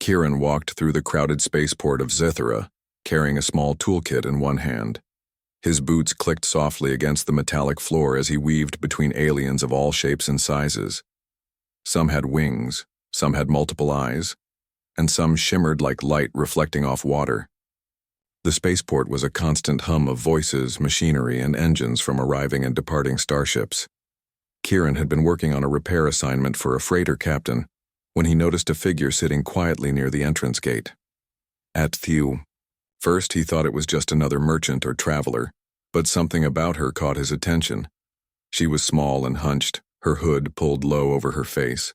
Kieran walked through the crowded spaceport of Zithera, carrying a small toolkit in one hand. His boots clicked softly against the metallic floor as he weaved between aliens of all shapes and sizes. Some had wings, some had multiple eyes, and some shimmered like light reflecting off water. The spaceport was a constant hum of voices, machinery, and engines from arriving and departing starships. Kieran had been working on a repair assignment for a freighter captain when he noticed a figure sitting quietly near the entrance gate. At Thew. First, he thought it was just another merchant or traveler, but something about her caught his attention. She was small and hunched, her hood pulled low over her face.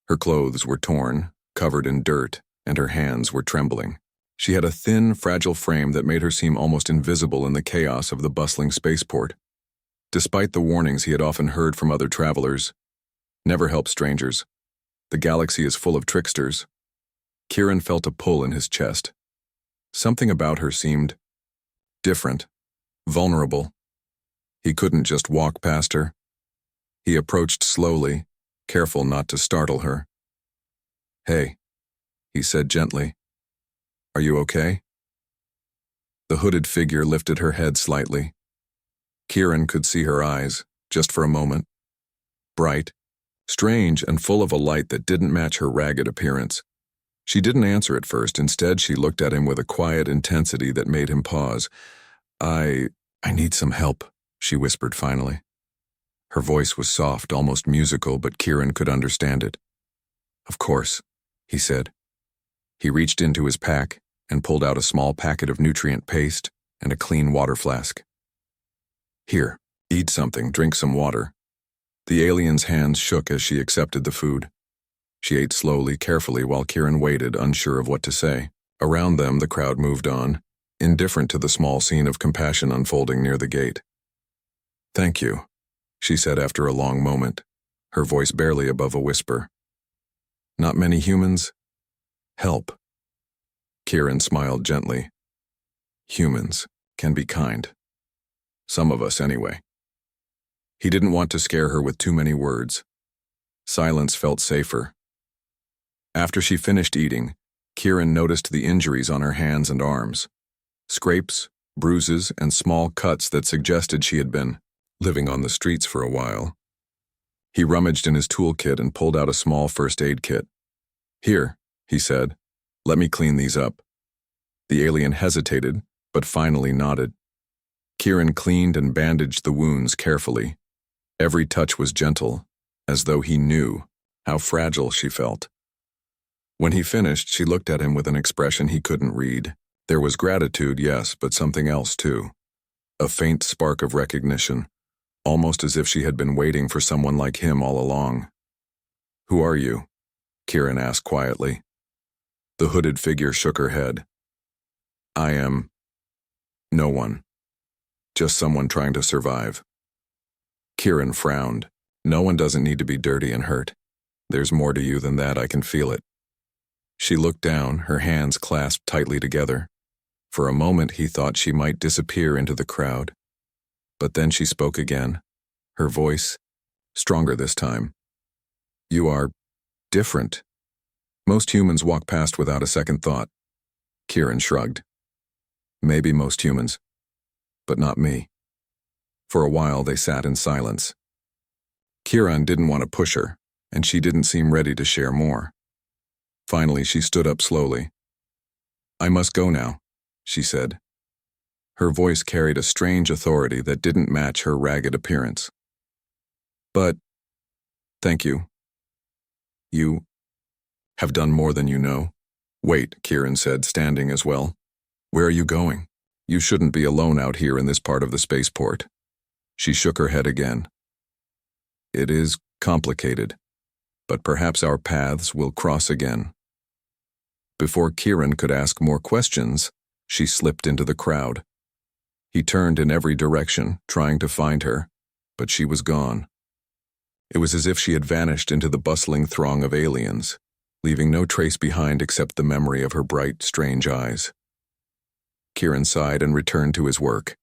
Her clothes were torn, covered in dirt, and her hands were trembling. She had a thin, fragile frame that made her seem almost invisible in the chaos of the bustling spaceport. Despite the warnings he had often heard from other travelers, never help strangers. The galaxy is full of tricksters. Kieran felt a pull in his chest. Something about her seemed different, vulnerable. He couldn't just walk past her. He approached slowly, careful not to startle her. "Hey," he said gently. "Are you okay?" The hooded figure lifted her head slightly. Kieran could see her eyes, just for a moment. Bright, strange, and full of a light that didn't match her ragged appearance. She didn't answer at first. Instead, she looked at him with a quiet intensity that made him pause. I need some help," she whispered finally. Her voice was soft, almost musical, but Kieran could understand it. "Of course," he said. He reached into his pack and pulled out a small packet of nutrient paste and a clean water flask. "Here, eat something, drink some water." The alien's hands shook as she accepted the food. She ate slowly, carefully, while Kieran waited, unsure of what to say. Around them, the crowd moved on, indifferent to the small scene of compassion unfolding near the gate. "Thank you," she said after a long moment, her voice barely above a whisper. "Not many humans help." Kieran smiled gently. "Humans can be kind. Some of us, anyway." He didn't want to scare her with too many words. Silence felt safer. After she finished eating, Kieran noticed the injuries on her hands and arms. Scrapes, bruises, and small cuts that suggested she had been living on the streets for a while. He rummaged in his toolkit and pulled out a small first aid kit. "Here," he said, "let me clean these up." The alien hesitated, but finally nodded. Kieran cleaned and bandaged the wounds carefully. Every touch was gentle, as though he knew how fragile she felt. When he finished, she looked at him with an expression he couldn't read. There was gratitude, yes, but something else too. A faint spark of recognition, almost as if she had been waiting for someone like him all along. "Who are you?" Kieran asked quietly. The hooded figure shook her head. "I am no one. Just someone trying to survive." Kieran frowned. "No one doesn't need to be dirty and hurt. There's more to you than that, I can feel it." She looked down, her hands clasped tightly together. For a moment he thought she might disappear into the crowd. But then she spoke again, her voice stronger this time. "You are different. Most humans walk past without a second thought." Kieran shrugged. "Maybe most humans, but not me." For a while they sat in silence. Kieran didn't want to push her, and she didn't seem ready to share more. Finally, she stood up slowly. "I must go now," she said. Her voice carried a strange authority that didn't match her ragged appearance. "But, thank you. You have done more than you know." "Wait," Kieran said, standing as well. "Where are you going? You shouldn't be alone out here in this part of the spaceport." She shook her head again. "It is complicated, but perhaps our paths will cross again." Before Kieran could ask more questions, she slipped into the crowd. He turned in every direction, trying to find her, but she was gone. It was as if she had vanished into the bustling throng of aliens, leaving no trace behind except the memory of her bright, strange eyes. Kieran sighed and returned to his work.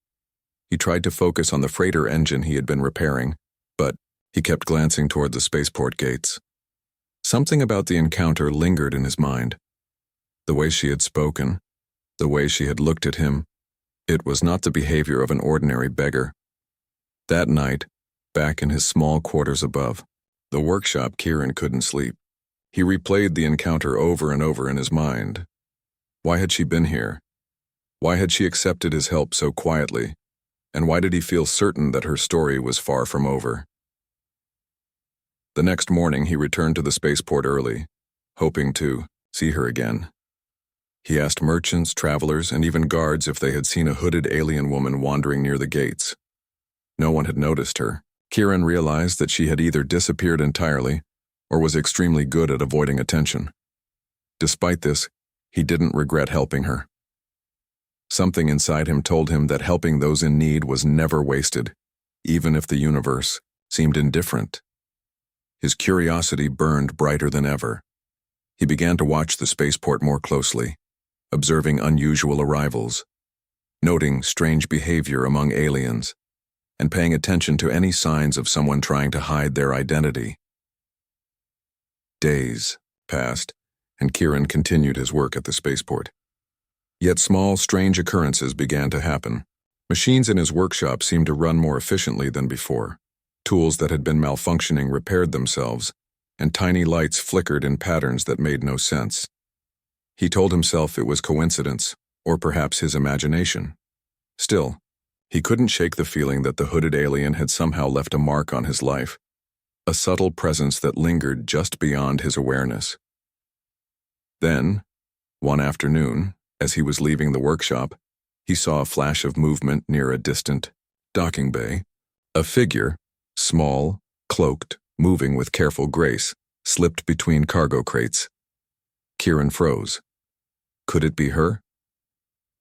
He tried to focus on the freighter engine he had been repairing, but he kept glancing toward the spaceport gates. Something about the encounter lingered in his mind. The way she had spoken, the way she had looked at him, it was not the behavior of an ordinary beggar. That night, back in his small quarters above the workshop, Kieran couldn't sleep. He replayed the encounter over and over in his mind. Why had she been here? Why had she accepted his help so quietly? And why did he feel certain that her story was far from over? The next morning, he returned to the spaceport early, hoping to see her again. He asked merchants, travelers, and even guards if they had seen a hooded alien woman wandering near the gates. No one had noticed her. Kieran realized that she had either disappeared entirely or was extremely good at avoiding attention. Despite this, he didn't regret helping her. Something inside him told him that helping those in need was never wasted, even if the universe seemed indifferent. His curiosity burned brighter than ever. He began to watch the spaceport more closely, observing unusual arrivals, noting strange behavior among aliens, and paying attention to any signs of someone trying to hide their identity. Days passed, and Kieran continued his work at the spaceport. Yet small, strange occurrences began to happen. Machines in his workshop seemed to run more efficiently than before. Tools that had been malfunctioning repaired themselves, and tiny lights flickered in patterns that made no sense. He told himself it was coincidence, or perhaps his imagination. Still, he couldn't shake the feeling that the hooded alien had somehow left a mark on his life, a subtle presence that lingered just beyond his awareness. Then, one afternoon, as he was leaving the workshop, he saw a flash of movement near a distant docking bay. A figure, small, cloaked, moving with careful grace, slipped between cargo crates. Kieran froze. Could it be her?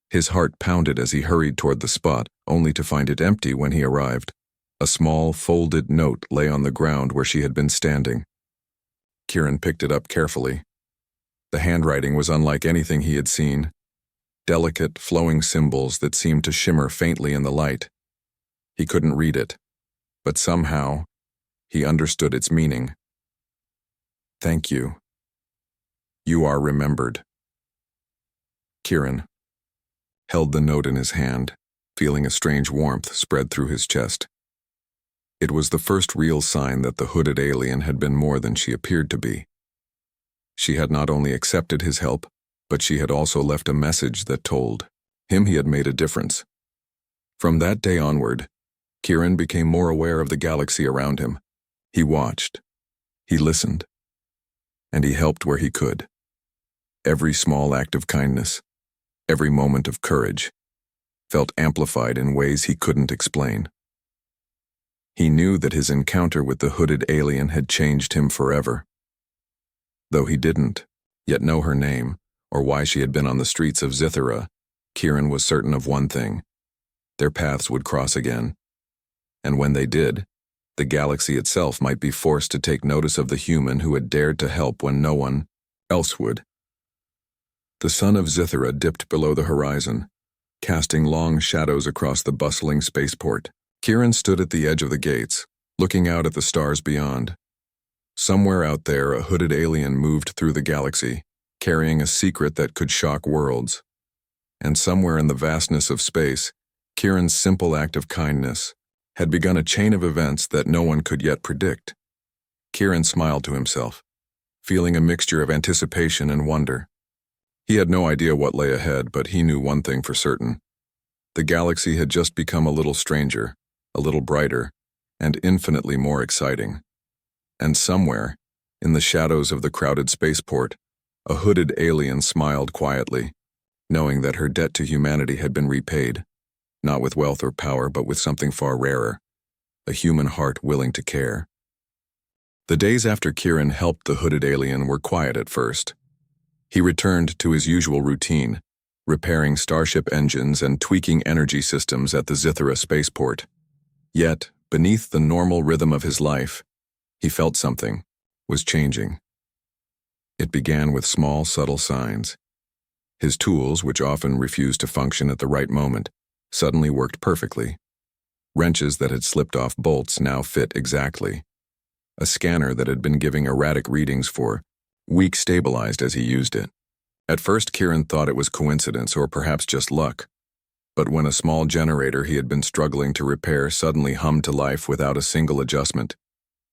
His heart pounded as he hurried toward the spot, only to find it empty when he arrived. A small, folded note lay on the ground where she had been standing. Kieran picked it up carefully. The handwriting was unlike anything he had seen. Delicate, flowing symbols that seemed to shimmer faintly in the light. He couldn't read it, but somehow, he understood its meaning. Thank you. You are remembered. Kieran held the note in his hand, feeling a strange warmth spread through his chest. It was the first real sign that the hooded alien had been more than she appeared to be. She had not only accepted his help, but she had also left a message that told him he had made a difference. From that day onward, Kieran became more aware of the galaxy around him. He watched, he listened, and he helped where he could. Every small act of kindness, every moment of courage, felt amplified in ways he couldn't explain. He knew that his encounter with the hooded alien had changed him forever. Though he didn't yet know her name or why she had been on the streets of Scifi, Kieran was certain of one thing: their paths would cross again. And when they did, the galaxy itself might be forced to take notice of the human who had dared to help when no one else would. The sun of Scifi dipped below the horizon, casting long shadows across the bustling spaceport. Kieran stood at the edge of the gates, looking out at the stars beyond. Somewhere out there, a hooded alien moved through the galaxy, carrying a secret that could shock worlds. And somewhere in the vastness of space, Kieran's simple act of kindness had begun a chain of events that no one could yet predict. Kieran smiled to himself, feeling a mixture of anticipation and wonder. He had no idea what lay ahead, but he knew one thing for certain. The galaxy had just become a little stranger, a little brighter, and infinitely more exciting. And somewhere, in the shadows of the crowded spaceport, a hooded alien smiled quietly, knowing that her debt to humanity had been repaid, not with wealth or power, but with something far rarer, a human heart willing to care. The days after Kieran helped the hooded alien were quiet at first. He returned to his usual routine, repairing starship engines and tweaking energy systems at the Scifi spaceport. Yet, beneath the normal rhythm of his life, he felt something was changing. It began with small, subtle signs. His tools, which often refused to function at the right moment, suddenly worked perfectly. Wrenches that had slipped off bolts now fit exactly. A scanner that had been giving erratic readings for weeks stabilized as he used it. At first, Kieran thought it was coincidence or perhaps just luck. But when a small generator he had been struggling to repair suddenly hummed to life without a single adjustment,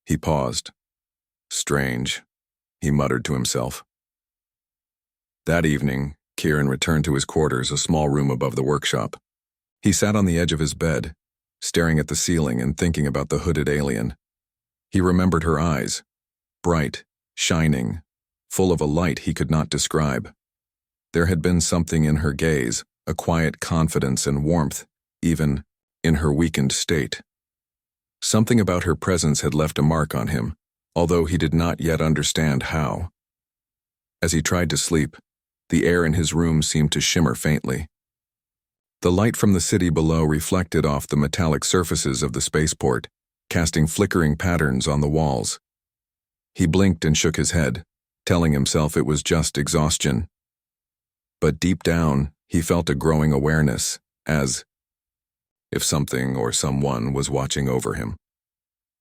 he paused. Strange, he muttered to himself. That evening, Kieran returned to his quarters, a small room above the workshop. He sat on the edge of his bed, staring at the ceiling and thinking about the hooded alien. He remembered her eyes, bright, shining, full of a light he could not describe. There had been something in her gaze, a quiet confidence and warmth, even in her weakened state. Something about her presence had left a mark on him, although he did not yet understand how. As he tried to sleep, the air in his room seemed to shimmer faintly. The light from the city below reflected off the metallic surfaces of the spaceport, casting flickering patterns on the walls. He blinked and shook his head, telling himself it was just exhaustion. But deep down, he felt a growing awareness, as if something or someone was watching over him.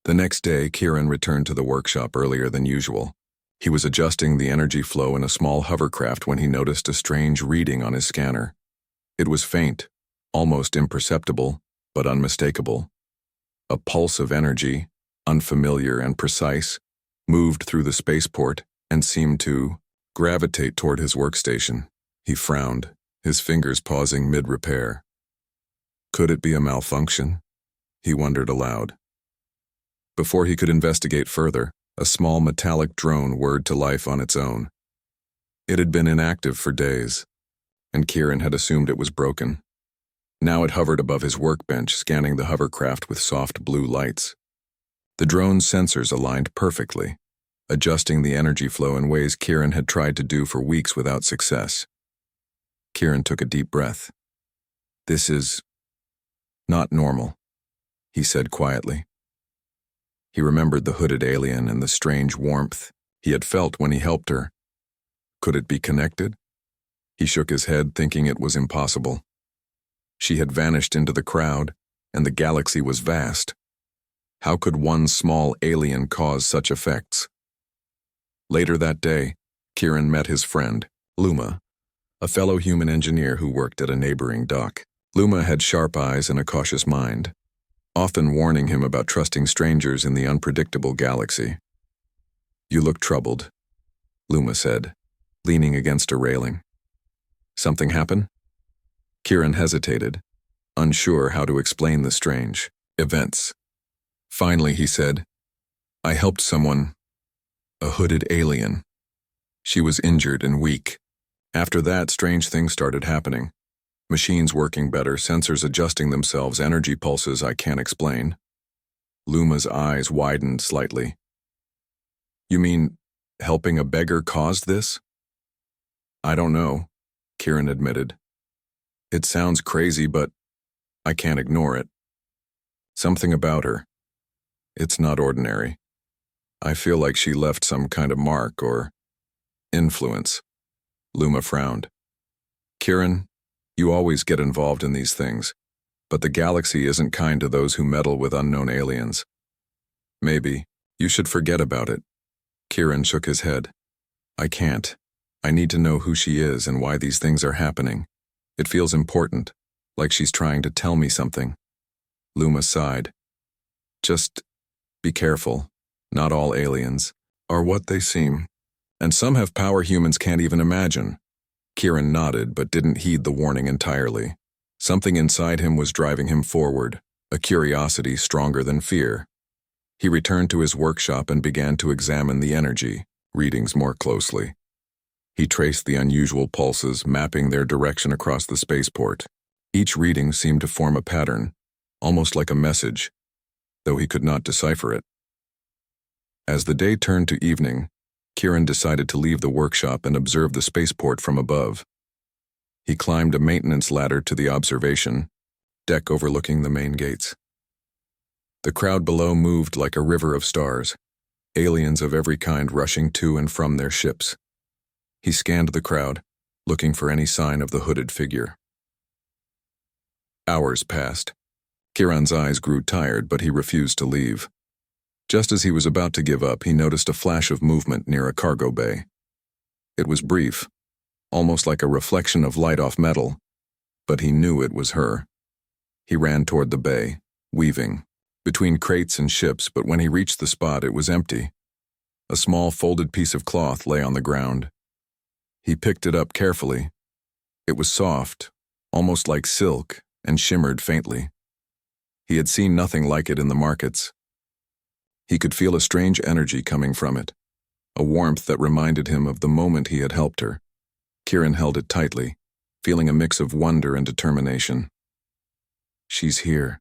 The next day, Kieran returned to the workshop earlier than usual. He was adjusting the energy flow in a small hovercraft when he noticed a strange reading on his scanner. It was faint, almost imperceptible, but unmistakable. A pulse of energy, unfamiliar and precise, moved through the spaceport and seemed to gravitate toward his workstation. He frowned, his fingers pausing mid-repair. Could it be a malfunction? He wondered aloud. Before he could investigate further, a small metallic drone whirred to life on its own. It had been inactive for days, and Kieran had assumed it was broken. Now it hovered above his workbench, scanning the hovercraft with soft blue lights. The drone's sensors aligned perfectly, adjusting the energy flow in ways Kieran had tried to do for weeks without success. Kieran took a deep breath. This is not normal, he said quietly. He remembered the hooded alien and the strange warmth he had felt when he helped her. Could it be connected? He shook his head, thinking it was impossible. She had vanished into the crowd, and the galaxy was vast. How could one small alien cause such effects? Later that day, Kieran met his friend, Luma, a fellow human engineer who worked at a neighboring dock. Luma had sharp eyes and a cautious mind, often warning him about trusting strangers in the unpredictable galaxy. You look troubled, Luma said, leaning against a railing. Something happen? Kieran hesitated, unsure how to explain the strange events. Finally, he said, I helped someone, a hooded alien. She was injured and weak. After that, strange things started happening. Machines working better, sensors adjusting themselves, energy pulses I can't explain. Luma's eyes widened slightly. You mean helping a beggar caused this? I don't know, Kieran admitted. It sounds crazy, but I can't ignore it. Something about her. It's not ordinary. I feel like she left some kind of mark or influence. Luma frowned. Kieran, you always get involved in these things, but the galaxy isn't kind to those who meddle with unknown aliens. Maybe you should forget about it. Kieran shook his head. I can't. I need to know who she is and why these things are happening. It feels important, like she's trying to tell me something. Luma sighed. Just be careful. Not all aliens are what they seem, and some have power humans can't even imagine. Kieran nodded but didn't heed the warning entirely. Something inside him was driving him forward, a curiosity stronger than fear. He returned to his workshop and began to examine the energy readings more closely. He traced the unusual pulses, mapping their direction across the spaceport. Each reading seemed to form a pattern, almost like a message, though he could not decipher it. As the day turned to evening, Kieran decided to leave the workshop and observe the spaceport from above. He climbed a maintenance ladder to the observation deck overlooking the main gates. The crowd below moved like a river of stars, aliens of every kind rushing to and from their ships. He scanned the crowd, looking for any sign of the hooded figure. Hours passed. Kieran's eyes grew tired, but he refused to leave. Just as he was about to give up, he noticed a flash of movement near a cargo bay. It was brief, almost like a reflection of light off metal, but he knew it was her. He ran toward the bay, weaving between crates and ships, but when he reached the spot, it was empty. A small folded piece of cloth lay on the ground. He picked it up carefully. It was soft, almost like silk, and shimmered faintly. He had seen nothing like it in the markets. He could feel a strange energy coming from it, a warmth that reminded him of the moment he had helped her. Kieran held it tightly, feeling a mix of wonder and determination. "She's here.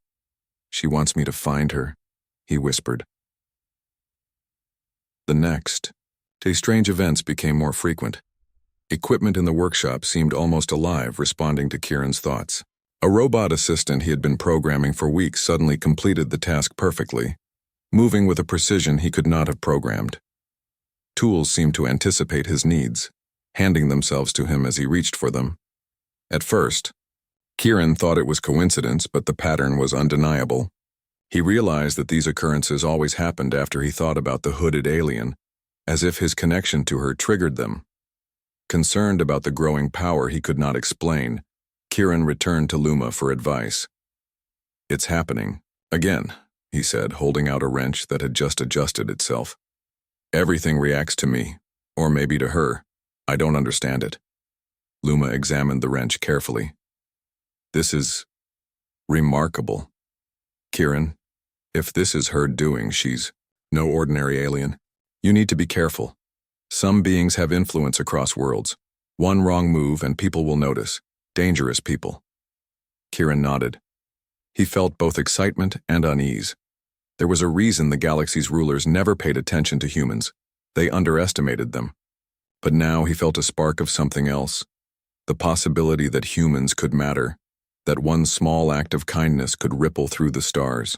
She wants me to find her," he whispered. The next day, strange events became more frequent. Equipment in the workshop seemed almost alive, responding to Kieran's thoughts. A robot assistant he had been programming for weeks suddenly completed the task perfectly, moving with a precision he could not have programmed. Tools seemed to anticipate his needs, handing themselves to him as he reached for them. At first, Kieran thought it was coincidence, but the pattern was undeniable. He realized that these occurrences always happened after he thought about the hooded alien, as if his connection to her triggered them. Concerned about the growing power he could not explain, Kieran returned to Luma for advice. "It's happening. Again," he said, holding out a wrench that had just adjusted itself. "Everything reacts to me, or maybe to her. I don't understand it." Luma examined the wrench carefully. "This is remarkable. Kieran, if this is her doing, she's no ordinary alien. You need to be careful. Some beings have influence across worlds. One wrong move and people will notice. Dangerous people." Kieran nodded. He felt both excitement and unease. There was a reason the galaxy's rulers never paid attention to humans. They underestimated them. But now he felt a spark of something else. The possibility that humans could matter, that one small act of kindness could ripple through the stars.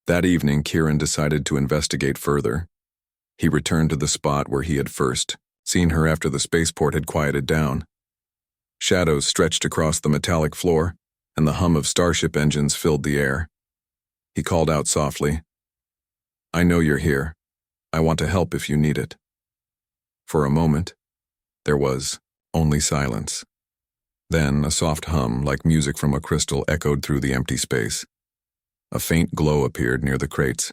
That evening, Kieran decided to investigate further. He returned to the spot where he had first seen her after the spaceport had quieted down. Shadows stretched across the metallic floor, and the hum of starship engines filled the air. He called out softly, "I know you're here. I want to help if you need it." For a moment, there was only silence. Then a soft hum, like music from a crystal, echoed through the empty space. A faint glow appeared near the crates.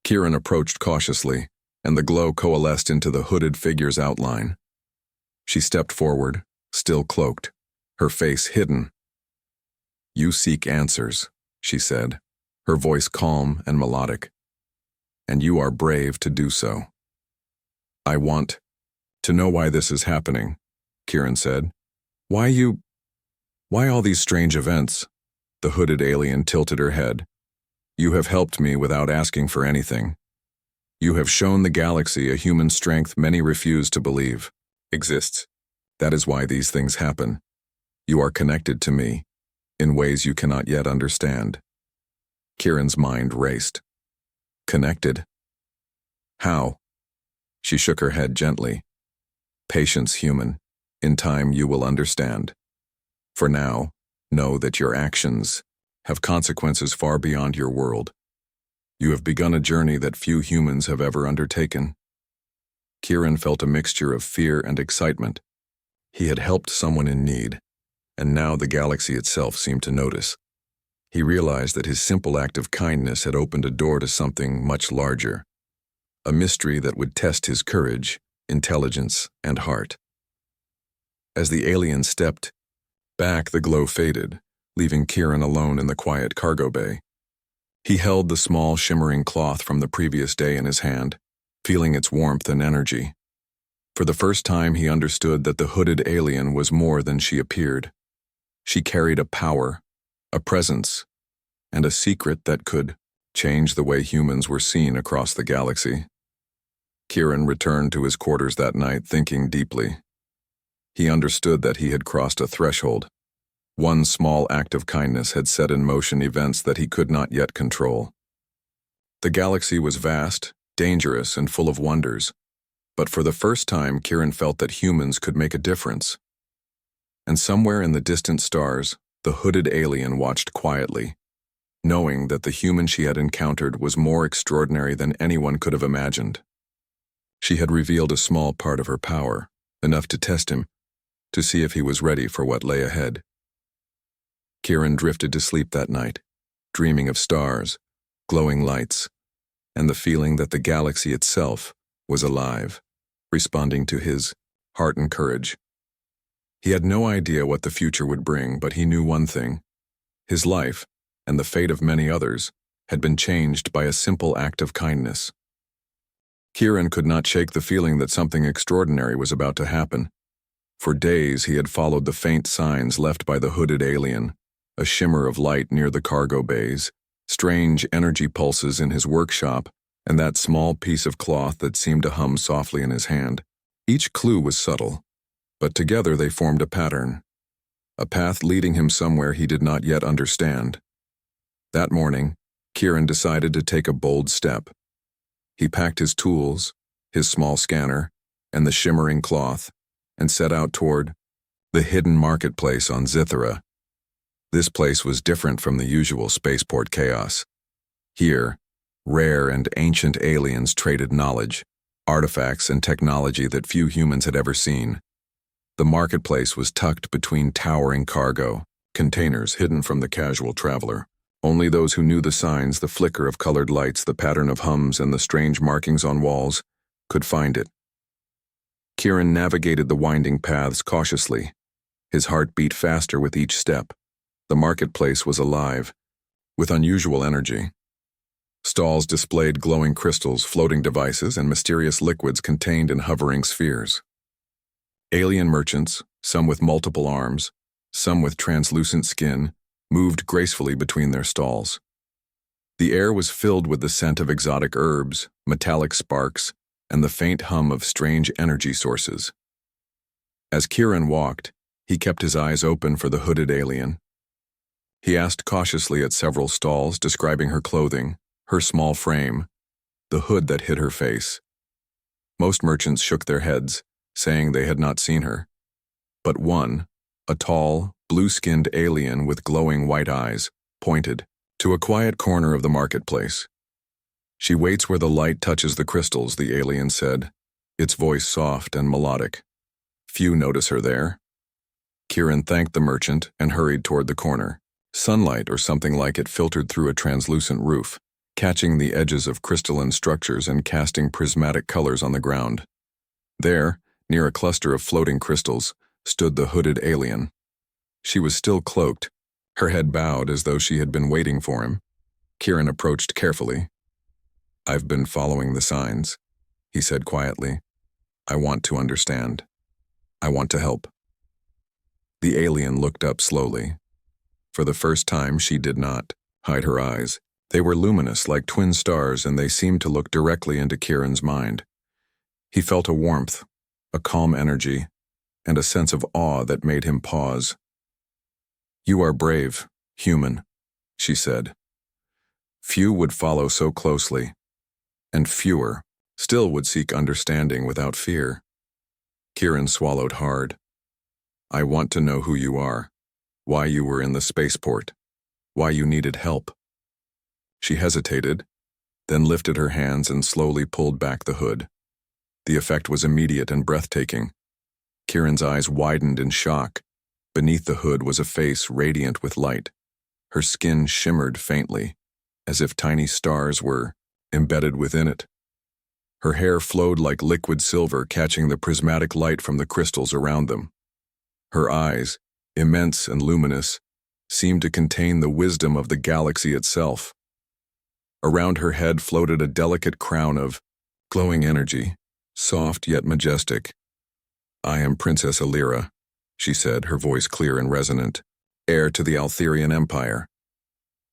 Kieran approached cautiously, and the glow coalesced into the hooded figure's outline. She stepped forward, still cloaked, her face hidden. "You seek answers," she said, her voice calm and melodic. "And you are brave to do so." "I want to know why this is happening," Kieran said. Why all these strange events?" The hooded alien tilted her head. "You have helped me without asking for anything. You have shown the galaxy a human strength many refuse to believe exists. That is why these things happen. You are connected to me, in ways you cannot yet understand." Kieran's mind raced. "Connected? How?" She shook her head gently. "Patience, human. In time you will understand. For now, know that your actions have consequences far beyond your world. You have begun a journey that few humans have ever undertaken." Kieran felt a mixture of fear and excitement. He had helped someone in need, and now the galaxy itself seemed to notice. He realized that his simple act of kindness had opened a door to something much larger, a mystery that would test his courage, intelligence, and heart. As the alien stepped back, the glow faded, leaving Kieran alone in the quiet cargo bay. He held the small, shimmering cloth from the previous day in his hand, feeling its warmth and energy. For the first time, he understood that the hooded alien was more than she appeared. She carried a power, a presence, and a secret that could change the way humans were seen across the galaxy. Kieran returned to his quarters that night, thinking deeply. He understood that he had crossed a threshold. One small act of kindness had set in motion events that he could not yet control. The galaxy was vast, dangerous, and full of wonders, but for the first time Kieran felt that humans could make a difference. And somewhere in the distant stars, the hooded alien watched quietly, knowing that the human she had encountered was more extraordinary than anyone could have imagined. She had revealed a small part of her power, enough to test him, to see if he was ready for what lay ahead. Kieran drifted to sleep that night, dreaming of stars, glowing lights, and the feeling that the galaxy itself was alive, responding to his heart and courage. He had no idea what the future would bring, but he knew one thing. His life, and the fate of many others, had been changed by a simple act of kindness. Kieran could not shake the feeling that something extraordinary was about to happen. For days he had followed the faint signs left by the hooded alien, a shimmer of light near the cargo bays, strange energy pulses in his workshop, and that small piece of cloth that seemed to hum softly in his hand. Each clue was subtle, but together they formed a pattern, a path leading him somewhere he did not yet understand. That morning, Kieran decided to take a bold step. He packed his tools, his small scanner, and the shimmering cloth, and set out toward the hidden marketplace on Zythera. This place was different from the usual spaceport chaos. Here, rare and ancient aliens traded knowledge, artifacts, and technology that few humans had ever seen. The marketplace was tucked between towering cargo, containers hidden from the casual traveler. Only those who knew the signs, the flicker of colored lights, the pattern of hums, and the strange markings on walls, could find it. Kieran navigated the winding paths cautiously. His heart beat faster with each step. The marketplace was alive, with unusual energy. Stalls displayed glowing crystals, floating devices, and mysterious liquids contained in hovering spheres. Alien merchants, some with multiple arms, some with translucent skin, moved gracefully between their stalls. The air was filled with the scent of exotic herbs, metallic sparks, and the faint hum of strange energy sources. As Kieran walked, he kept his eyes open for the hooded alien. He asked cautiously at several stalls, describing her clothing, her small frame, the hood that hid her face. Most merchants shook their heads, saying they had not seen her. But one, a tall, blue-skinned alien with glowing white eyes, pointed to a quiet corner of the marketplace. "She waits where the light touches the crystals," the alien said, its voice soft and melodic. "Few notice her there." Kieran thanked the merchant and hurried toward the corner. Sunlight or something like it filtered through a translucent roof, catching the edges of crystalline structures and casting prismatic colors on the ground. There, near a cluster of floating crystals, stood the hooded alien. She was still cloaked, her head bowed as though she had been waiting for him. Kieran approached carefully. "I've been following the signs," he said quietly. "I want to understand. I want to help." The alien looked up slowly. For the first time, she did not hide her eyes. They were luminous like twin stars, and they seemed to look directly into Kieran's mind. He felt a warmth, a calm energy, and a sense of awe that made him pause. "You are brave, human," she said. "Few would follow so closely, and fewer still would seek understanding without fear." Kieran swallowed hard. "I want to know who you are, why you were in the spaceport, why you needed help." She hesitated, then lifted her hands and slowly pulled back the hood. The effect was immediate and breathtaking. Kieran's eyes widened in shock. Beneath the hood was a face radiant with light. Her skin shimmered faintly, as if tiny stars were embedded within it. Her hair flowed like liquid silver, catching the prismatic light from the crystals around them. Her eyes, immense and luminous, seemed to contain the wisdom of the galaxy itself. Around her head floated a delicate crown of glowing energy, soft yet majestic. "I am Princess Alira," she said, her voice clear and resonant, "heir to the Altherian Empire."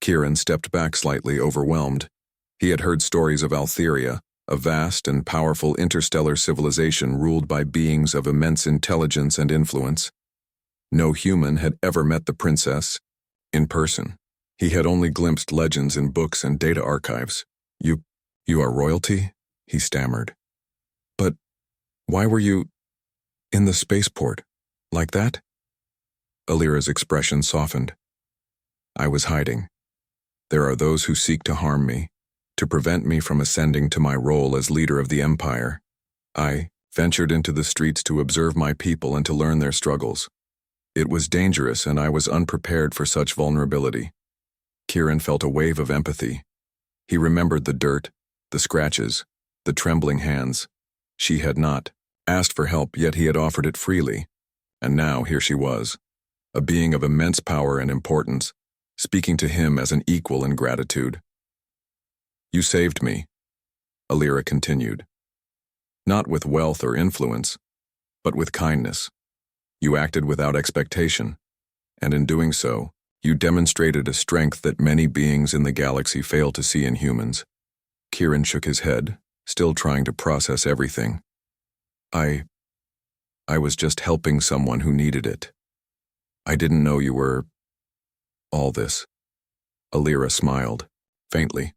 Kieran stepped back slightly, overwhelmed. He had heard stories of Altheria, a vast and powerful interstellar civilization ruled by beings of immense intelligence and influence. No human had ever met the princess in person. He had only glimpsed legends in books and data archives. You are royalty?" he stammered. "But why were you in the spaceport, like that?" Alira's expression softened. "I was hiding. There are those who seek to harm me, to prevent me from ascending to my role as leader of the Empire. I ventured into the streets to observe my people and to learn their struggles. It was dangerous, and I was unprepared for such vulnerability. Kieran felt a wave of empathy. He remembered the dirt, the scratches, the trembling hands. She had not asked for help, yet he had offered it freely. And now here she was, a being of immense power and importance, speaking to him as an equal in gratitude. "You saved me," Alira continued. "Not with wealth or influence, but with kindness. You acted without expectation, and in doing so, you demonstrated a strength that many beings in the galaxy fail to see in humans." Kieran shook his head, still trying to process everything. I was just helping someone who needed it. I didn't know you were all this." Alira smiled, faintly.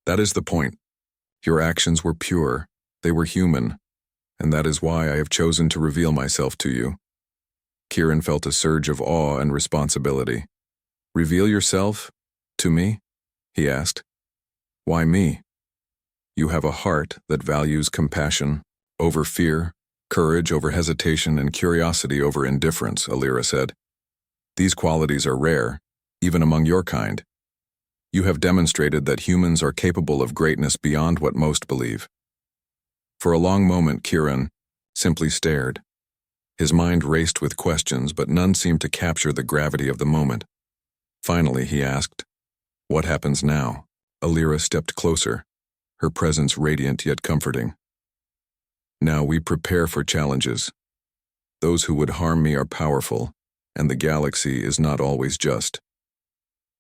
"That is the point. Your actions were pure, they were human, and that is why I have chosen to reveal myself to you." Kieran felt a surge of awe and responsibility. "Reveal yourself? To me?" he asked. "Why me?" "You have a heart that values compassion over fear, courage over hesitation, and curiosity over indifference," Alira said. "These qualities are rare, even among your kind. You have demonstrated that humans are capable of greatness beyond what most believe." For a long moment, Kieran simply stared. His mind raced with questions, but none seemed to capture the gravity of the moment. Finally, he asked, "What happens now?" Alira stepped closer, her presence radiant yet comforting. "Now we prepare for challenges. Those who would harm me are powerful, and the galaxy is not always just.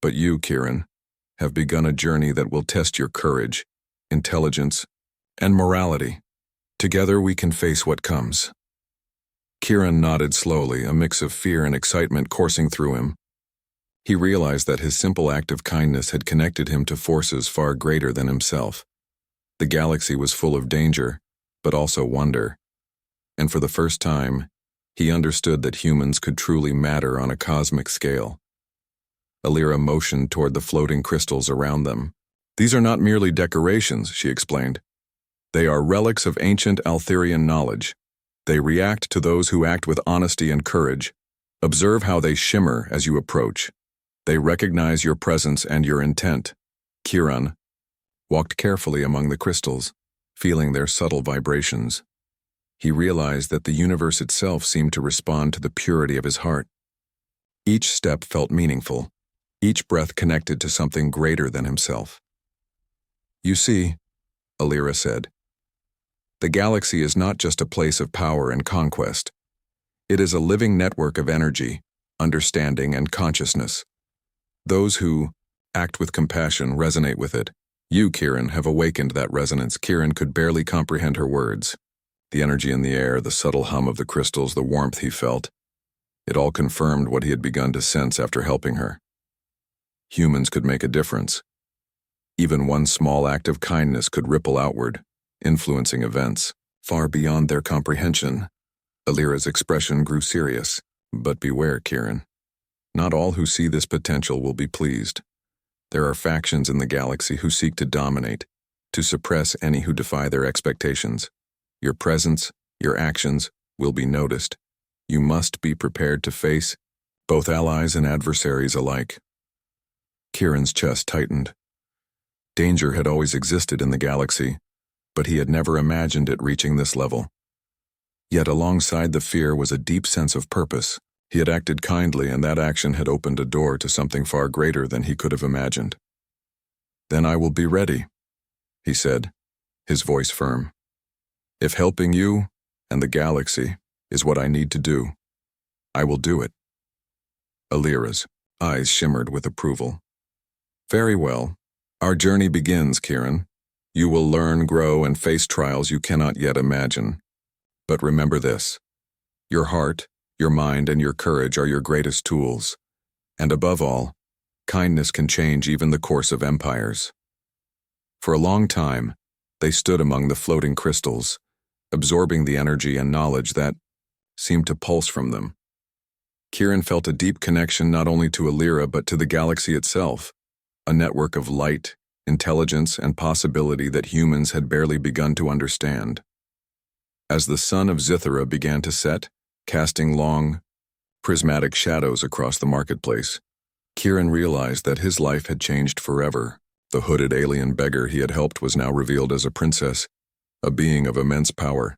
But you, Kieran, have begun a journey that will test your courage, intelligence, and morality. Together we can face what comes." Kieran nodded slowly, a mix of fear and excitement coursing through him. He realized that his simple act of kindness had connected him to forces far greater than himself. The galaxy was full of danger, but also wonder. And for the first time, he understood that humans could truly matter on a cosmic scale. Alira motioned toward the floating crystals around them. "These are not merely decorations," she explained. "They are relics of ancient Altherian knowledge. They react to those who act with honesty and courage. Observe how they shimmer as you approach. They recognize your presence and your intent." Kieran walked carefully among the crystals, feeling their subtle vibrations. He realized that the universe itself seemed to respond to the purity of his heart. Each step felt meaningful, each breath connected to something greater than himself. "You see," Alira said, "the galaxy is not just a place of power and conquest. It is a living network of energy, understanding, and consciousness. Those who act with compassion resonate with it. You, Kieran, have awakened that resonance." Kieran could barely comprehend her words. The energy in the air, the subtle hum of the crystals, the warmth he felt. It all confirmed what he had begun to sense after helping her. Humans could make a difference. Even one small act of kindness could ripple outward, influencing events far beyond their comprehension. Alira's expression grew serious. "But beware, Kieran. Not all who see this potential will be pleased. There are factions in the galaxy who seek to dominate, to suppress any who defy their expectations. Your presence, your actions, will be noticed. You must be prepared to face both allies and adversaries alike." Kieran's chest tightened. Danger had always existed in the galaxy, but he had never imagined it reaching this level. Yet alongside the fear was a deep sense of purpose. He had acted kindly, and that action had opened a door to something far greater than he could have imagined. "Then I will be ready," he said, his voice firm. "If helping you and the galaxy is what I need to do, I will do it." Alira's eyes shimmered with approval. "Very well. Our journey begins, Kieran. You will learn, grow, and face trials you cannot yet imagine. But remember this: your heart, your mind, and your courage are your greatest tools. And above all, kindness can change even the course of empires." For a long time, they stood among the floating crystals, absorbing the energy and knowledge that seemed to pulse from them. Kieran felt a deep connection not only to Alira but to the galaxy itself, a network of light, intelligence, and possibility that humans had barely begun to understand. As the sun of Zithera began to set, casting long, prismatic shadows across the marketplace, Kieran realized that his life had changed forever. The hooded alien beggar he had helped was now revealed as a princess, a being of immense power,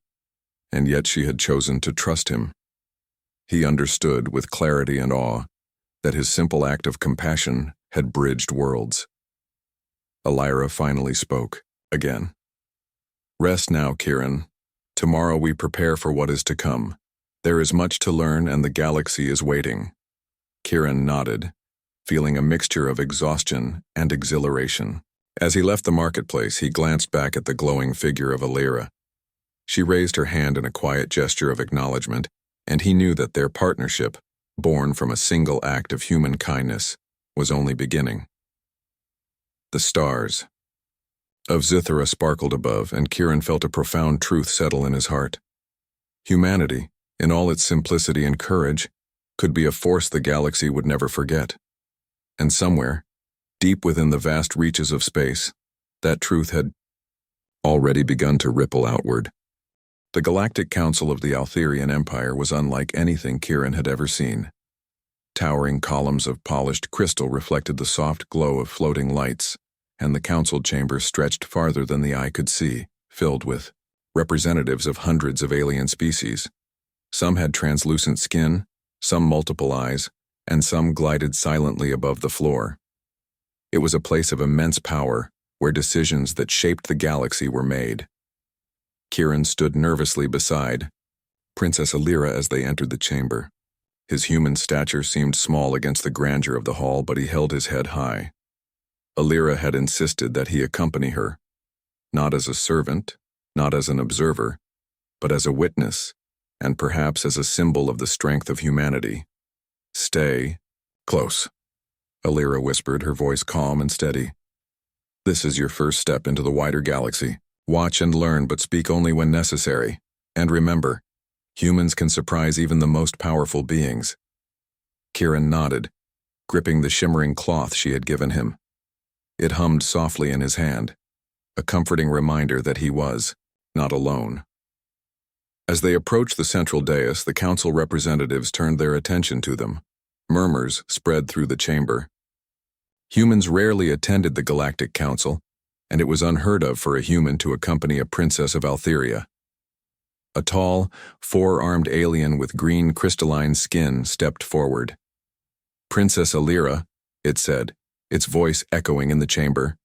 and yet she had chosen to trust him. He understood with clarity and awe that his simple act of compassion had bridged worlds. Alira finally spoke, again. Rest now, Kieran. Tomorrow we prepare for what is to come. There is much to learn and the galaxy is waiting. Kieran nodded, feeling a mixture of exhaustion and exhilaration. As he left the marketplace, he glanced back at the glowing figure of Alira. She raised her hand in a quiet gesture of acknowledgement, and he knew that their partnership, born from a single act of human kindness, was only beginning. The stars of Zithera sparkled above, and Kieran felt a profound truth settle in his heart. Humanity, in all its simplicity and courage, could be a force the galaxy would never forget. And somewhere, deep within the vast reaches of space, that truth had already begun to ripple outward. The Galactic Council of the Altherian Empire was unlike anything Kieran had ever seen. Towering columns of polished crystal reflected the soft glow of floating lights, and the council chamber stretched farther than the eye could see, filled with representatives of hundreds of alien species. Some had translucent skin, some multiple eyes, and some glided silently above the floor. It was a place of immense power, where decisions that shaped the galaxy were made. Kieran stood nervously beside Princess Alira as they entered the chamber. His human stature seemed small against the grandeur of the hall, but he held his head high. Alira had insisted that he accompany her, not as a servant, not as an observer, but as a witness, and perhaps as a symbol of the strength of humanity. "Stay close," Alira whispered, her voice calm and steady. "This is your first step into the wider galaxy. Watch and learn, but speak only when necessary. And remember, humans can surprise even the most powerful beings." Kieran nodded, gripping the shimmering cloth she had given him. It hummed softly in his hand, a comforting reminder that he was not alone. As they approached the central dais, the council representatives turned their attention to them. Murmurs spread through the chamber. Humans rarely attended the Galactic Council, and it was unheard of for a human to accompany a princess of Altheria. A tall, four-armed alien with green crystalline skin stepped forward. "Princess Alira," it said, its voice echoing in the chamber.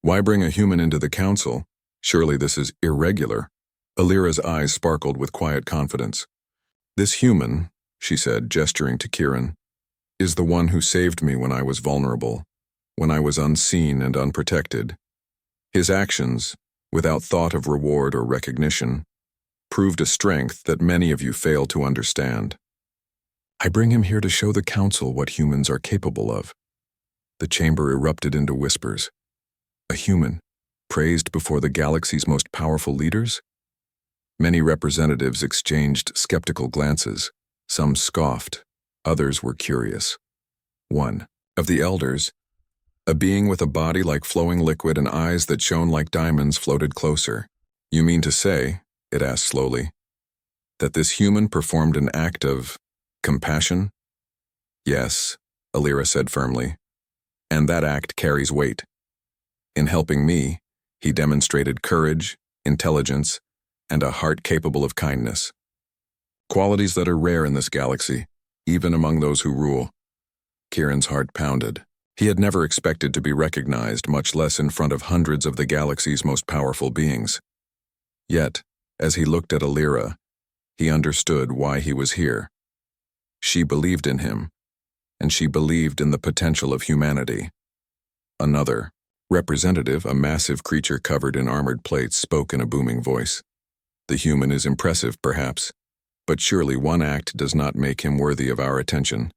"Why bring a human into the council? Surely this is irregular." Alira's eyes sparkled with quiet confidence. "This human," she said, gesturing to Kieran, "is the one who saved me when I was vulnerable, when I was unseen and unprotected. His actions, without thought of reward or recognition, proved a strength that many of you fail to understand. I bring him here to show the council what humans are capable of." The chamber erupted into whispers. A human, praised before the galaxy's most powerful leaders? Many representatives exchanged skeptical glances. Some scoffed, others were curious. One of the elders, a being with a body like flowing liquid and eyes that shone like diamonds, floated closer. "You mean to say," it asked slowly, "that this human performed an act of compassion?" "Yes," Alira said firmly, "and that act carries weight. In helping me, he demonstrated courage, intelligence, and a heart capable of kindness. Qualities that are rare in this galaxy, even among those who rule." Kieran's heart pounded. He had never expected to be recognized, much less in front of hundreds of the galaxy's most powerful beings. Yet, as he looked at Alira, he understood why he was here. She believed in him, and she believed in the potential of humanity. Another representative, a massive creature covered in armored plates, spoke in a booming voice. "The human is impressive, perhaps, but surely one act does not make him worthy of our attention.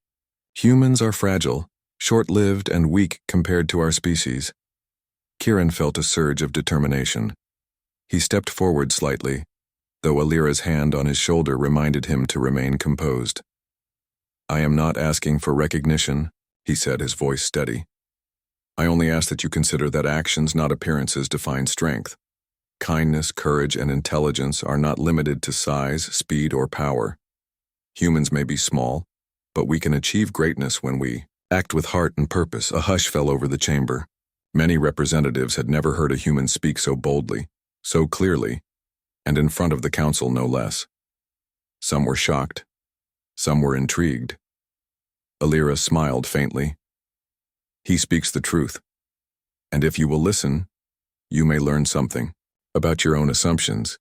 Humans are fragile, short-lived, and weak compared to our species." Kieran felt a surge of determination. He stepped forward slightly, though Alira's hand on his shoulder reminded him to remain composed. "I am not asking for recognition," he said, his voice steady. "I only ask that you consider that actions, not appearances, define strength. Kindness, courage, and intelligence are not limited to size, speed, or power. Humans may be small, but we can achieve greatness when we act with heart and purpose. A hush fell over the chamber. Many representatives had never heard a human speak so boldly, so clearly, and in front of the council no less. Some were shocked. Some were intrigued. Alira smiled faintly. He speaks the truth. And if you will listen, you may learn something about your own assumptions.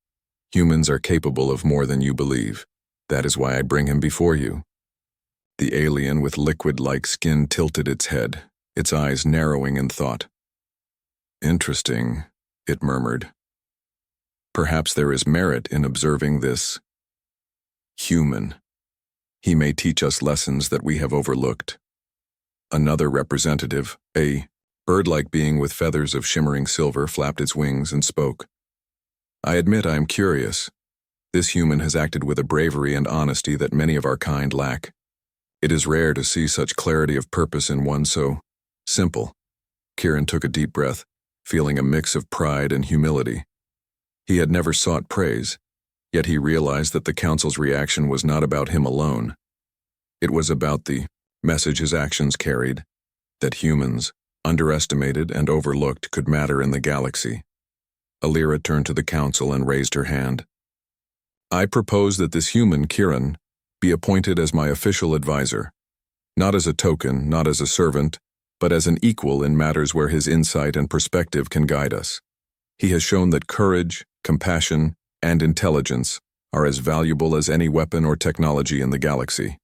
Humans are capable of more than you believe. That is why I bring him before you. The alien with liquid-like skin tilted its head, its eyes narrowing in thought. Interesting, it murmured. Perhaps there is merit in observing this human. He may teach us lessons that we have overlooked. Another representative, a bird-like being with feathers of shimmering silver, flapped its wings and spoke. I admit I am curious. This human has acted with a bravery and honesty that many of our kind lack. It is rare to see such clarity of purpose in one so simple. Kieran took a deep breath, feeling a mix of pride and humility. He had never sought praise, yet he realized that the council's reaction was not about him alone. It was about the message his actions carried, that humans, underestimated and overlooked, could matter in the galaxy. Alira turned to the council and raised her hand. I propose that this human, Kieran, be appointed as my official advisor, not as a token, not as a servant, but as an equal in matters where his insight and perspective can guide us. He has shown that courage, compassion, and intelligence are as valuable as any weapon or technology in the galaxy.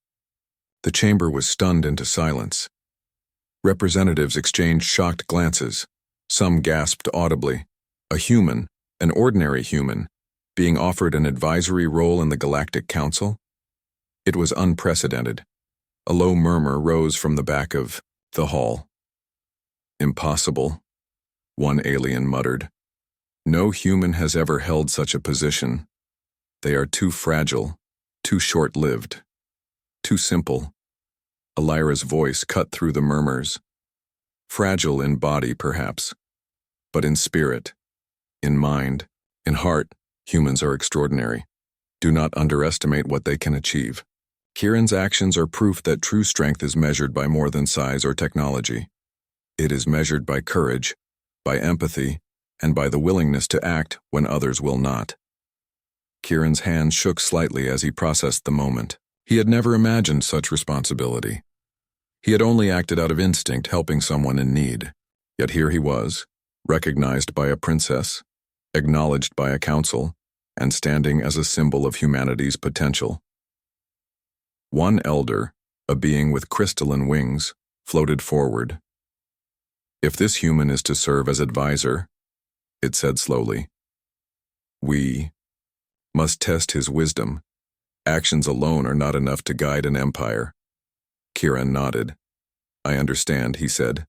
The chamber was stunned into silence. Representatives exchanged shocked glances. Some gasped audibly. A human, an ordinary human, being offered an advisory role in the Galactic Council? It was unprecedented. A low murmur rose from the back of the hall. Impossible, one alien muttered. No human has ever held such a position. They are too fragile, too short-lived, too simple. Alira's voice cut through the murmurs. Fragile in body, perhaps, but in spirit, in mind, in heart, humans are extraordinary. Do not underestimate what they can achieve. Kieran's actions are proof that true strength is measured by more than size or technology. It is measured by courage, by empathy, and by the willingness to act when others will not. Kieran's hands shook slightly as he processed the moment. He had never imagined such responsibility. He had only acted out of instinct, helping someone in need. Yet here he was, recognized by a princess, acknowledged by a council, and standing as a symbol of humanity's potential. One elder, a being with crystalline wings, floated forward. If this human is to serve as advisor, it said slowly, we must test his wisdom. Actions alone are not enough to guide an empire. Kieran nodded. I understand, he said.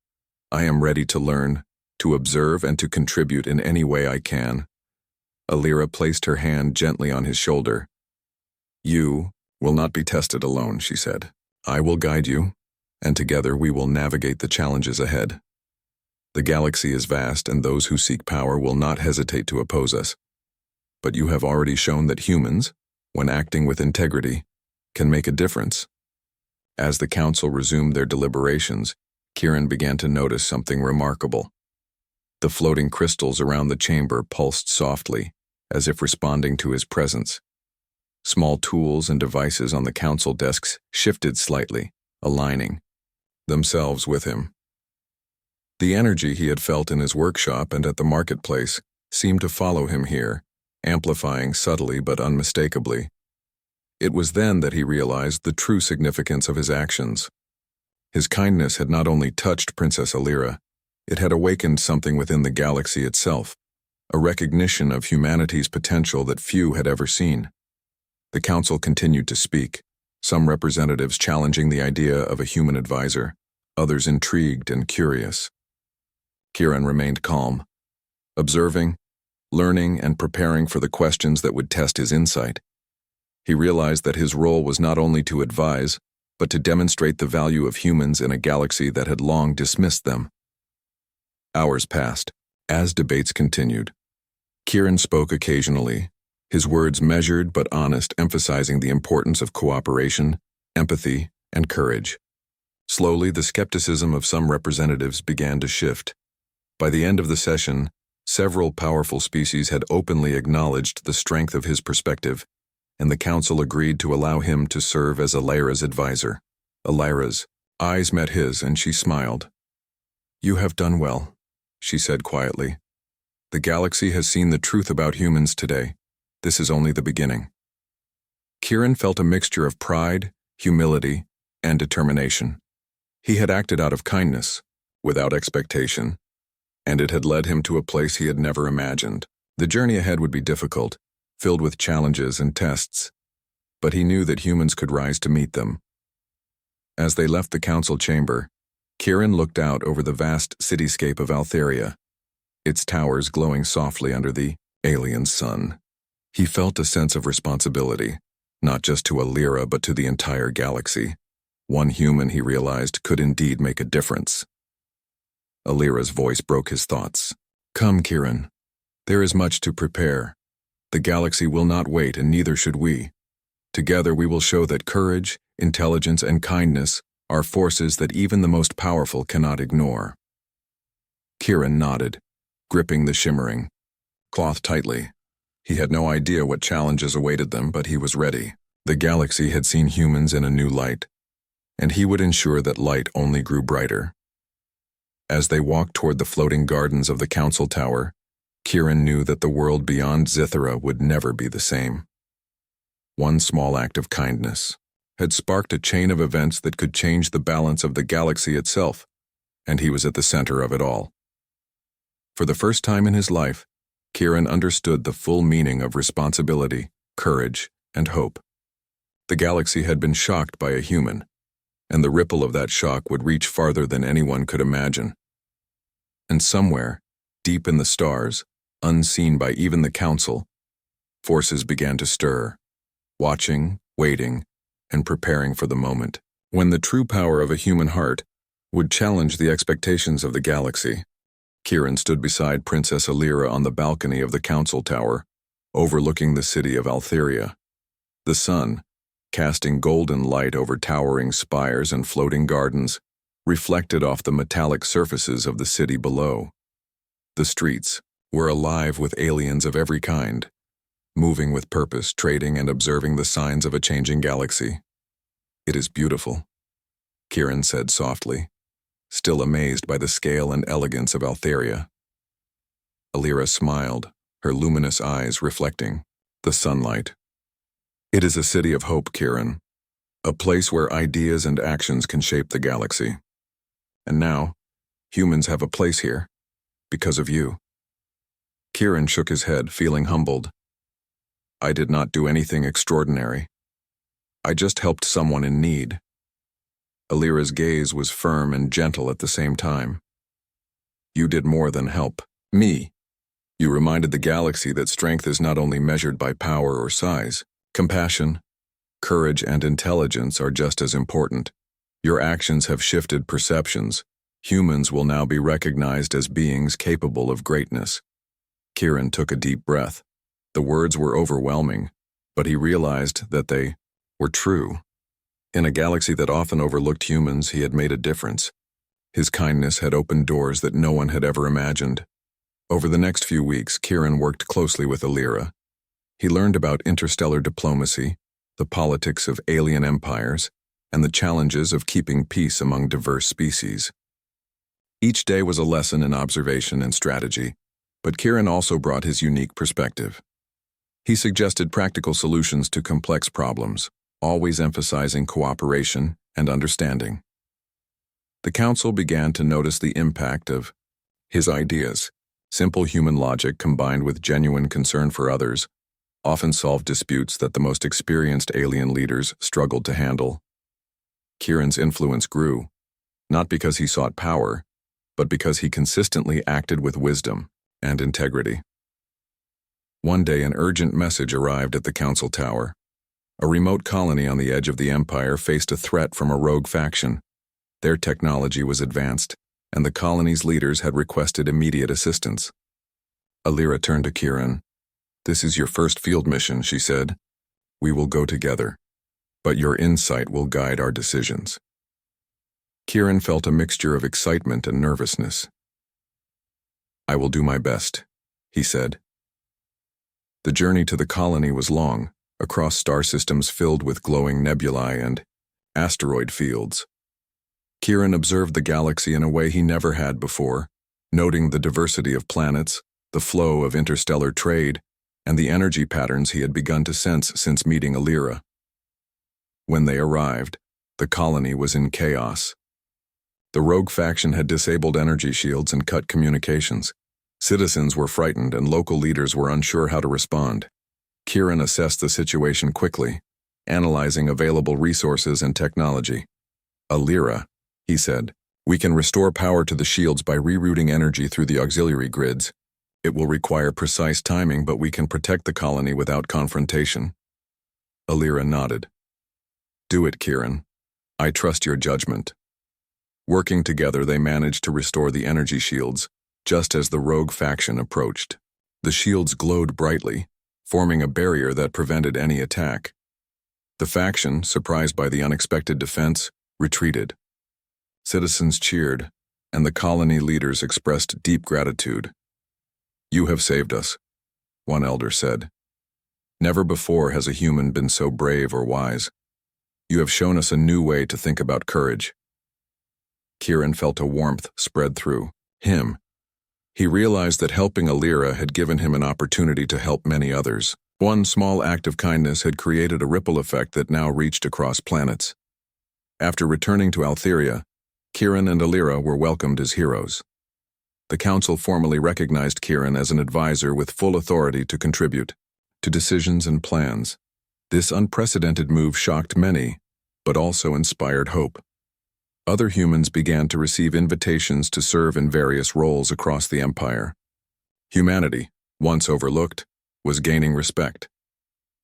I am ready to learn, to observe, and to contribute in any way I can. Alira placed her hand gently on his shoulder. You will not be tested alone, she said. I will guide you, and together we will navigate the challenges ahead. The galaxy is vast, and those who seek power will not hesitate to oppose us. But you have already shown that humans, when acting with integrity, can make a difference. As the council resumed their deliberations, Kieran began to notice something remarkable. The floating crystals around the chamber pulsed softly, as if responding to his presence. Small tools and devices on the council desks shifted slightly, aligning themselves with him. The energy he had felt in his workshop and at the marketplace seemed to follow him here, amplifying subtly but unmistakably. It was then that he realized the true significance of his actions. His kindness had not only touched Princess Alira, it had awakened something within the galaxy itself, a recognition of humanity's potential that few had ever seen. The council continued to speak, some representatives challenging the idea of a human advisor, others intrigued and curious. Kieran remained calm, observing, learning, and preparing for the questions that would test his insight. He realized that his role was not only to advise, but to demonstrate the value of humans in a galaxy that had long dismissed them. Hours passed. As debates continued, Kieran spoke occasionally, his words measured but honest, emphasizing the importance of cooperation, empathy, and courage. Slowly, the skepticism of some representatives began to shift. By the end of the session, several powerful species had openly acknowledged the strength of his perspective, and the council agreed to allow him to serve as Alira's advisor. Alira's eyes met his, and she smiled. "You have done well," she said quietly. "The galaxy has seen the truth about humans today. This is only the beginning." Kieran felt a mixture of pride, humility, and determination. He had acted out of kindness, without expectation, and it had led him to a place he had never imagined. The journey ahead would be difficult, filled with challenges and tests, but he knew that humans could rise to meet them. As they left the council chamber, Kieran looked out over the vast cityscape of Altheria, its towers glowing softly under the alien sun. He felt a sense of responsibility, not just to Alira but to the entire galaxy. One human, he realized, could indeed make a difference. Alira's voice broke his thoughts. "Come, Kieran. There is much to prepare. The galaxy will not wait, and neither should we. Together we will show that courage, intelligence, and kindness are forces that even the most powerful cannot ignore." Kieran nodded, gripping the shimmering cloth tightly. He had no idea what challenges awaited them, but he was ready. The galaxy had seen humans in a new light, and he would ensure that light only grew brighter. As they walked toward the floating gardens of the council tower, Kieran knew that the world beyond Zithera would never be the same. One small act of kindness had sparked a chain of events that could change the balance of the galaxy itself, and he was at the center of it all. For the first time in his life, Kieran understood the full meaning of responsibility, courage, and hope. The galaxy had been shocked by a human, and the ripple of that shock would reach farther than anyone could imagine. And somewhere, deep in the stars, unseen by even the council, forces began to stir, watching, waiting, and preparing for the moment when the true power of a human heart would challenge the expectations of the galaxy. Kieran stood beside Princess Alira on the balcony of the council tower, overlooking the city of Altheria. The sun, casting golden light over towering spires and floating gardens, reflected off the metallic surfaces of the city below. The streets were alive with aliens of every kind, moving with purpose, trading and observing the signs of a changing galaxy. "It is beautiful," Kieran said softly, still amazed by the scale and elegance of Altheria. Alira smiled, her luminous eyes reflecting the sunlight. "It is a city of hope, Kieran, a place where ideas and actions can shape the galaxy. And now, humans have a place here, because of you." Kieran shook his head, feeling humbled. "I did not do anything extraordinary. I just helped someone in need." Alira's gaze was firm and gentle at the same time. "You did more than help me. You reminded the galaxy that strength is not only measured by power or size. Compassion, courage, and intelligence are just as important. Your actions have shifted perceptions. Humans will now be recognized as beings capable of greatness." Kieran took a deep breath. The words were overwhelming, but he realized that they were true. In a galaxy that often overlooked humans, he had made a difference. His kindness had opened doors that no one had ever imagined. Over the next few weeks, Kieran worked closely with Alira. He learned about interstellar diplomacy, the politics of alien empires, and the challenges of keeping peace among diverse species. Each day was a lesson in observation and strategy, but Kieran also brought his unique perspective. He suggested practical solutions to complex problems, always emphasizing cooperation and understanding. The council began to notice the impact of his ideas. Simple human logic combined with genuine concern for others often solved disputes that the most experienced alien leaders struggled to handle. Kieran's influence grew, not because he sought power, but because he consistently acted with wisdom and integrity. One day, an urgent message arrived at the council tower. A remote colony on the edge of the empire faced a threat from a rogue faction. Their technology was advanced, and the colony's leaders had requested immediate assistance. Alira turned to Kieran. "This is your first field mission," she said. "We will go together, but your insight will guide our decisions." Kieran felt a mixture of excitement and nervousness. "I will do my best," he said. The journey to the colony was long, across star systems filled with glowing nebulae and asteroid fields. Kieran observed the galaxy in a way he never had before, noting the diversity of planets, the flow of interstellar trade, and the energy patterns he had begun to sense since meeting Alira. When they arrived, the colony was in chaos. The rogue faction had disabled energy shields and cut communications. Citizens were frightened and local leaders were unsure how to respond. Kieran assessed the situation quickly, analyzing available resources and technology. "Alira," he said, "we can restore power to the shields by rerouting energy through the auxiliary grids. It will require precise timing, but we can protect the colony without confrontation." Alira nodded. "Do it, Kieran. I trust your judgment." Working together, they managed to restore the energy shields, just as the rogue faction approached. The shields glowed brightly, forming a barrier that prevented any attack. The faction, surprised by the unexpected defense, retreated. Citizens cheered, and the colony leaders expressed deep gratitude. "You have saved us," one elder said. "Never before has a human been so brave or wise. You have shown us a new way to think about courage." Kieran felt a warmth spread through him. He realized that helping Alira had given him an opportunity to help many others. One small act of kindness had created a ripple effect that now reached across planets. After returning to Altheria, Kieran and Alira were welcomed as heroes. The council formally recognized Kieran as an advisor with full authority to contribute to decisions and plans. This unprecedented move shocked many, but also inspired hope. Other humans began to receive invitations to serve in various roles across the Empire. Humanity, once overlooked, was gaining respect.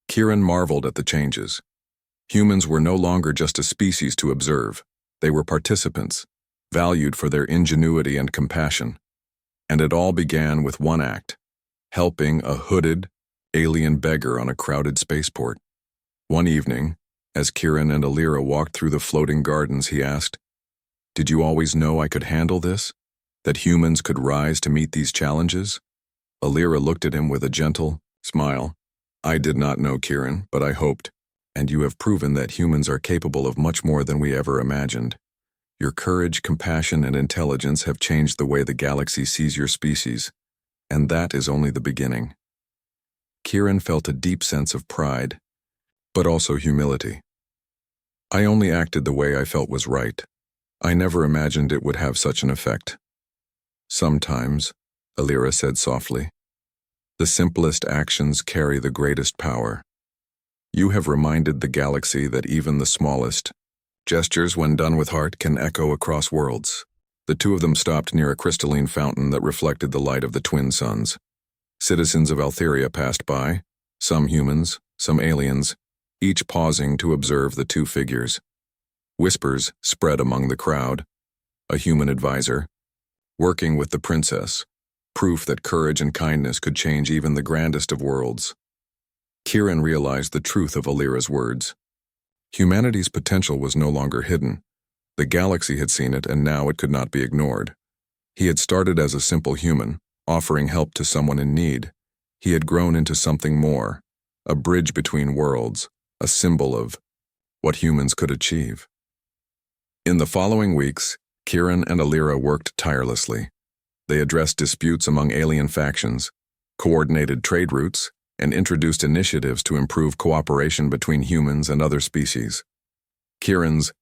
Kieran marveled at the changes. Humans were no longer just a species to observe. They were participants, valued for their ingenuity and compassion. And it all began with one act: helping a hooded, alien beggar on a crowded spaceport. One evening, as Kieran and Alira walked through the floating gardens, he asked, "Did you always know I could handle this? That humans could rise to meet these challenges?" Alira looked at him with a gentle smile. "I did not know, Kieran, but I hoped, and you have proven that humans are capable of much more than we ever imagined. Your courage, compassion, and intelligence have changed the way the galaxy sees your species, and that is only the beginning." Kieran felt a deep sense of pride, but also humility. "I only acted the way I felt was right. I never imagined it would have such an effect." "Sometimes," Alira said softly, "the simplest actions carry the greatest power. You have reminded the galaxy that even the smallest gestures, when done with heart, can echo across worlds." The two of them stopped near a crystalline fountain that reflected the light of the twin suns. Citizens of Altheria passed by, some humans, some aliens, each pausing to observe the two figures. Whispers spread among the crowd. A human advisor, working with the princess, proof that courage and kindness could change even the grandest of worlds. Kieran realized the truth of Alira's words. Humanity's potential was no longer hidden. The galaxy had seen it, and now it could not be ignored. He had started as a simple human, offering help to someone in need. He had grown into something more, a bridge between worlds, a symbol of what humans could achieve. In the following weeks, Kieran and Alira worked tirelessly. They addressed disputes among alien factions, coordinated trade routes, and introduced initiatives to improve cooperation between humans and other species. Kieran's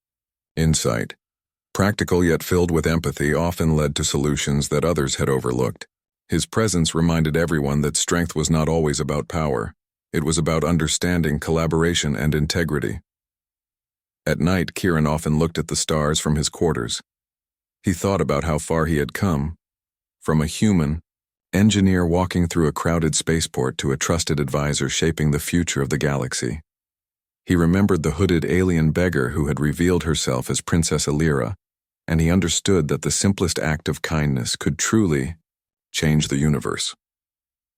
insight, practical yet filled with empathy, often led to solutions that others had overlooked. His presence reminded everyone that strength was not always about power. It was about understanding, collaboration, and integrity. At night, Kieran often looked at the stars from his quarters. He thought about how far he had come, from a human engineer walking through a crowded spaceport to a trusted advisor shaping the future of the galaxy. He remembered the hooded alien beggar who had revealed herself as Princess Alira, and he understood that the simplest act of kindness could truly change the universe.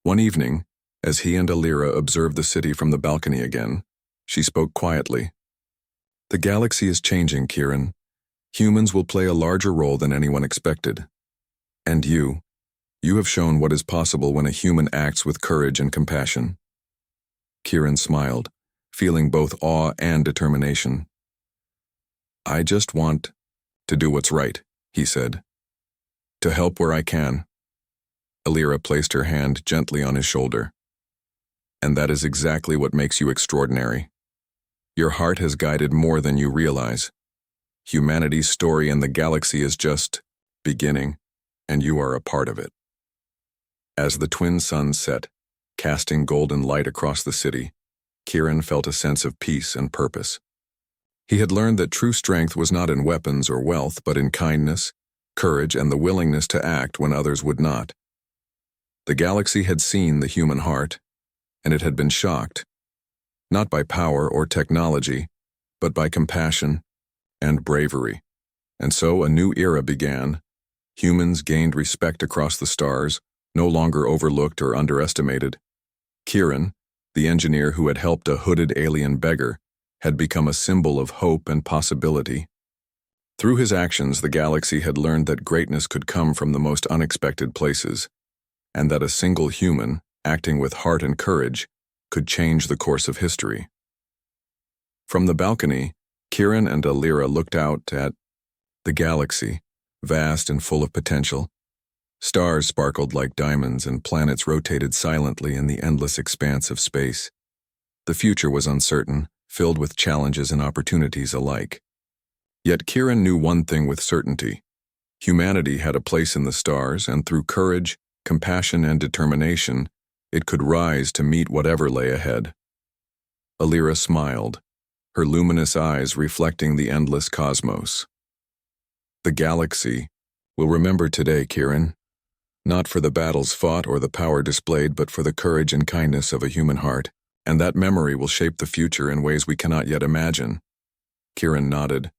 One evening, as he and Alira observed the city from the balcony again, she spoke quietly. "The galaxy is changing, Kieran. Humans will play a larger role than anyone expected. And you have shown what is possible when a human acts with courage and compassion." Kieran smiled, feeling both awe and determination. "I just want to do what's right," he said. "To help where I can." Alira placed her hand gently on his shoulder. "And that is exactly what makes you extraordinary. Your heart has guided more than you realize. Humanity's story in the galaxy is just beginning, and you are a part of it." As the twin suns set, casting golden light across the city, Kieran felt a sense of peace and purpose. He had learned that true strength was not in weapons or wealth, but in kindness, courage, and the willingness to act when others would not. The galaxy had seen the human heart, and it had been shocked, not by power or technology, but by compassion and bravery. And so a new era began. Humans gained respect across the stars, no longer overlooked or underestimated. Kieran, the engineer who had helped a hooded alien beggar, had become a symbol of hope and possibility. Through his actions, the galaxy had learned that greatness could come from the most unexpected places, and that a single human, acting with heart and courage, could change the course of history. From the balcony, Kieran and Alira looked out at the galaxy, vast and full of potential. Stars sparkled like diamonds and planets rotated silently in the endless expanse of space. The future was uncertain, filled with challenges and opportunities alike. Yet Kieran knew one thing with certainty. Humanity had a place in the stars, and through courage, compassion, and determination, it could rise to meet whatever lay ahead. Alira smiled, her luminous eyes reflecting the endless cosmos. "The galaxy will remember today, Kieran. Not for the battles fought or the power displayed, but for the courage and kindness of a human heart. And that memory will shape the future in ways we cannot yet imagine." Kieran nodded,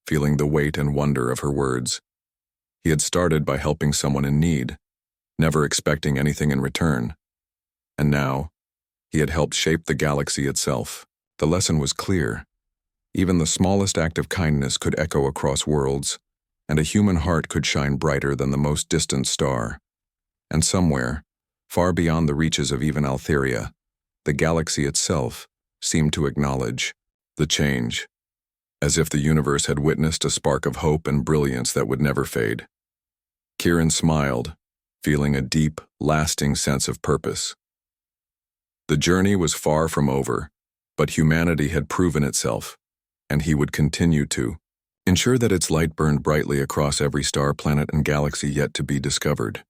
feeling the weight and wonder of her words. He had started by helping someone in need, never expecting anything in return. And now, he had helped shape the galaxy itself. The lesson was clear. Even the smallest act of kindness could echo across worlds, and a human heart could shine brighter than the most distant star. And somewhere, far beyond the reaches of even Altheria, the galaxy itself seemed to acknowledge the change, as if the universe had witnessed a spark of hope and brilliance that would never fade. Kieran smiled, feeling a deep, lasting sense of purpose. The journey was far from over, but humanity had proven itself, and he would continue to ensure that its light burned brightly across every star, planet, and galaxy yet to be discovered.